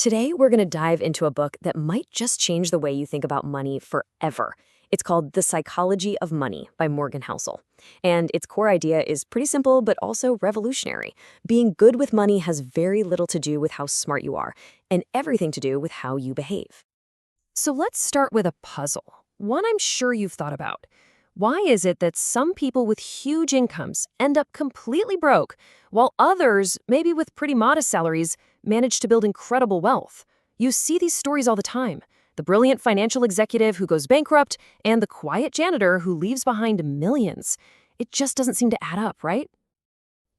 Today, we're going to dive into a book that might just change the way you think about money forever. It's called The Psychology of Money by Morgan Housel. And its core idea is pretty simple, but also revolutionary. Being good with money has very little to do with how smart you are, and everything to do with how you behave. So let's start with a puzzle, one I'm sure you've thought about. Why is it that some people with huge incomes end up completely broke, while others, maybe with pretty modest salaries, manage to build incredible wealth? You see these stories all the time. The brilliant financial executive who goes bankrupt and the quiet janitor who leaves behind millions. It just doesn't seem to add up, right?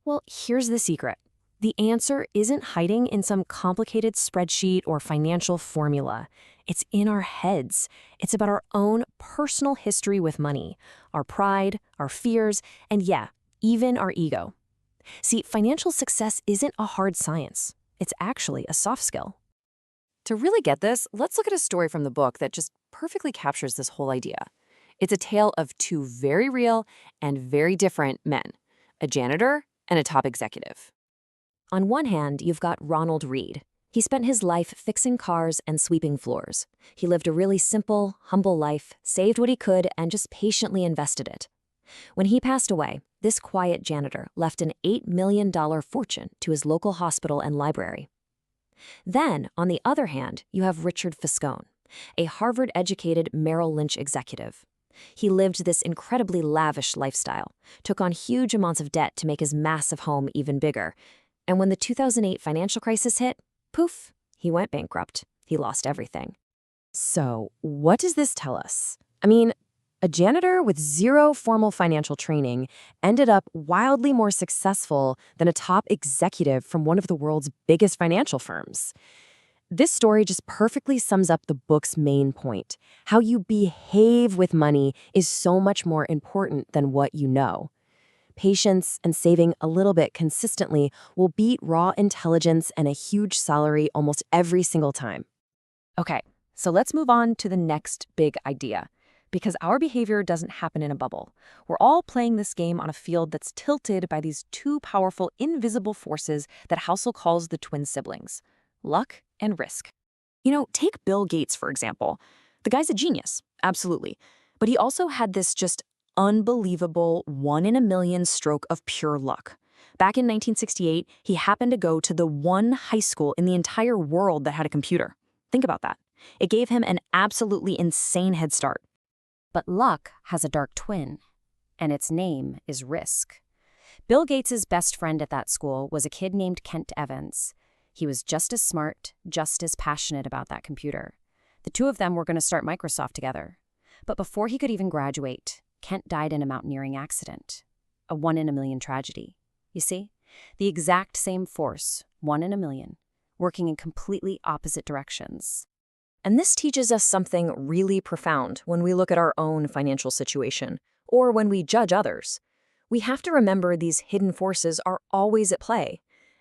Well, here's the secret. The answer isn't hiding in some complicated spreadsheet or financial formula. It's in our heads. It's about our own personal history with money, our pride, our fears, and yeah, even our ego. See, financial success isn't a hard science. It's actually a soft skill. To really get this, let's look at a story from the book that just perfectly captures this whole idea. It's a tale of two very real and very different men, a janitor and a top executive. On one hand, you've got Ronald Reed. He spent his life fixing cars and sweeping floors. He lived a really simple, humble life, saved what he could, and just patiently invested it. When he passed away, this quiet janitor left an $8 million fortune to his local hospital and library. Then, on the other hand, you have Richard Fiscone, a Harvard-educated Merrill Lynch executive. He lived this incredibly lavish lifestyle, took on huge amounts of debt to make his massive home even bigger. And when the 2008 financial crisis hit, poof, he went bankrupt. He lost everything. So, what does this tell us? I mean, a janitor with zero formal financial training ended up wildly more successful than a top executive from one of the world's biggest financial firms. This story just perfectly sums up the book's main point. How you behave with money is so much more important than what you know. Patience and saving a little bit consistently will beat raw intelligence and a huge salary almost every single time. Okay, so let's move on to the next big idea. Because our behavior doesn't happen in a bubble. We're all playing this game on a field that's tilted by these two powerful invisible forces that Housel calls the twin siblings, luck and risk. Take Bill Gates, for example. The guy's a genius, absolutely. But he also had this just unbelievable 1 in a million stroke of pure luck. Back in 1968, he happened to go to the one high school in the entire world that had a computer. Think about that. It gave him an absolutely insane head start. But luck has a dark twin, and its name is risk. Bill Gates' best friend at that school was a kid named Kent Evans. He was just as smart, just as passionate about that computer. The two of them were going to start Microsoft together. But before he could even graduate, Kent died in a mountaineering accident, a 1 in a million tragedy. You see, the exact same force, 1 in a million, working in completely opposite directions. And this teaches us something really profound when we look at our own financial situation, or when we judge others. We have to remember these hidden forces are always at play.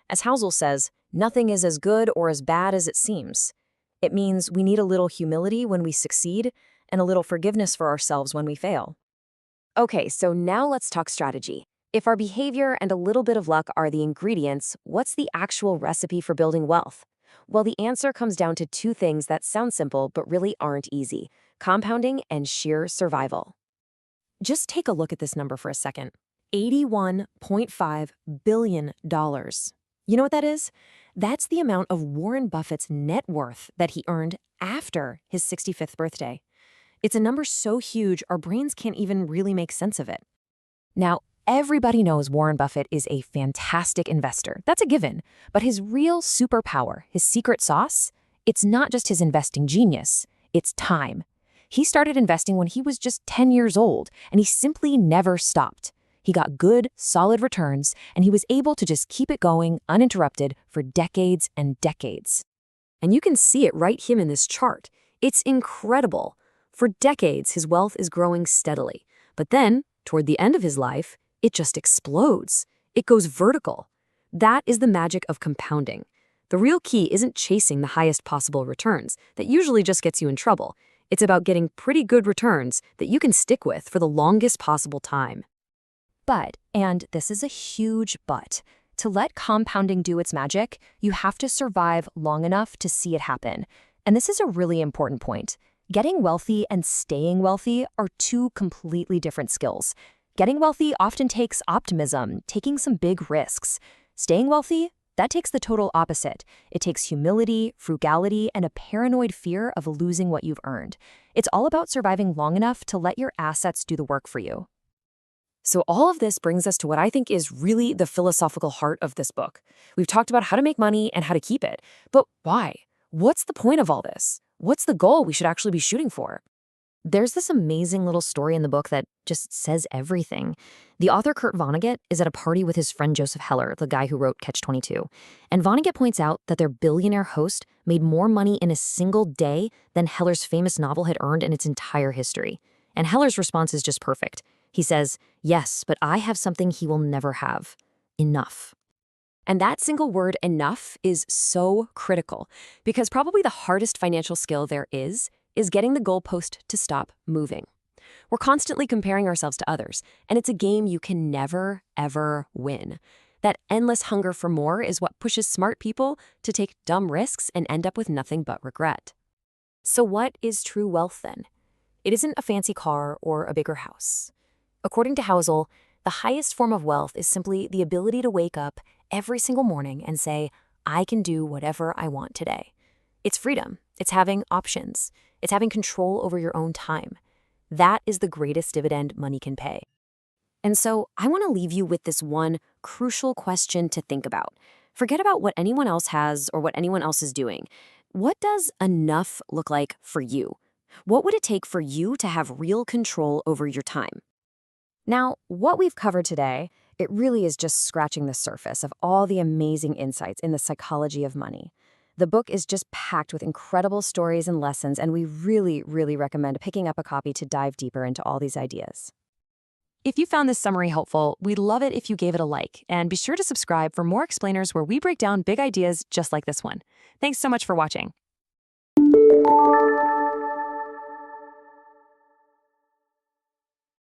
As Housel says, nothing is as good or as bad as it seems. It means we need a little humility when we succeed, and a little forgiveness for ourselves when we fail. Okay, so now let's talk strategy. If our behavior and a little bit of luck are the ingredients, what's the actual recipe for building wealth? Well, the answer comes down to two things that sound simple but really aren't easy: compounding and sheer survival. Just take a look at this number for a second. $81.5 billion. You know what that is? That's the amount of Warren Buffett's net worth that he earned after his 65th birthday. It's a number so huge, our brains can't even really make sense of it. Now, everybody knows Warren Buffett is a fantastic investor. That's a given. But his real superpower, his secret sauce, it's not just his investing genius, it's time. He started investing when he was just 10 years old, and he simply never stopped. He got good, solid returns, and he was able to just keep it going uninterrupted for decades and decades. And you can see it right here in this chart. It's incredible. For decades, his wealth is growing steadily. But then, toward the end of his life, it just explodes. It goes vertical. That is the magic of compounding. The real key isn't chasing the highest possible returns. That usually just gets you in trouble. It's about getting pretty good returns that you can stick with for the longest possible time. But, and this is a huge but, To let compounding do its magic, you have to survive long enough to see it happen. And this is a really important point. Getting wealthy and staying wealthy are two completely different skills. Getting wealthy often takes optimism, taking some big risks. Staying wealthy, that takes the total opposite. It takes humility, frugality, and a paranoid fear of losing what you've earned. It's all about surviving long enough to let your assets do the work for you. So all of this brings us to what I think is really the philosophical heart of this book. We've talked about how to make money and how to keep it. But why? What's the point of all this? What's the goal we should actually be shooting for? There's this amazing little story in the book that just says everything. The author Kurt Vonnegut is at a party with his friend Joseph Heller, the guy who wrote Catch-22. And Vonnegut points out that their billionaire host made more money in a single day than Heller's famous novel had earned in its entire history. And Heller's response is just perfect. He says, "Yes, but I have something he will never have. Enough." And that single word, enough, is so critical because probably the hardest financial skill there is getting the goalpost to stop moving. We're constantly comparing ourselves to others, and it's a game you can never, ever win. That endless hunger for more is what pushes smart people to take dumb risks and end up with nothing but regret. So what is true wealth then? It isn't a fancy car or a bigger house. According to Housel, the highest form of wealth is simply the ability to wake up every single morning and say, I can do whatever I want today. It's freedom. It's having options. It's having control over your own time. That is the greatest dividend money can pay. And so I want to leave you with this one crucial question to think about. Forget about what anyone else has or what anyone else is doing. What does enough look like for you? What would it take for you to have real control over your time? Now, what we've covered today, it really is just scratching the surface of all the amazing insights in the psychology of money. The book is just packed with incredible stories and lessons, and we really, really recommend picking up a copy to dive deeper into all these ideas. If you found this summary helpful, we'd love it if you gave it a like, and be sure to subscribe for more explainers where we break down big ideas just like this one. Thanks so much for watching.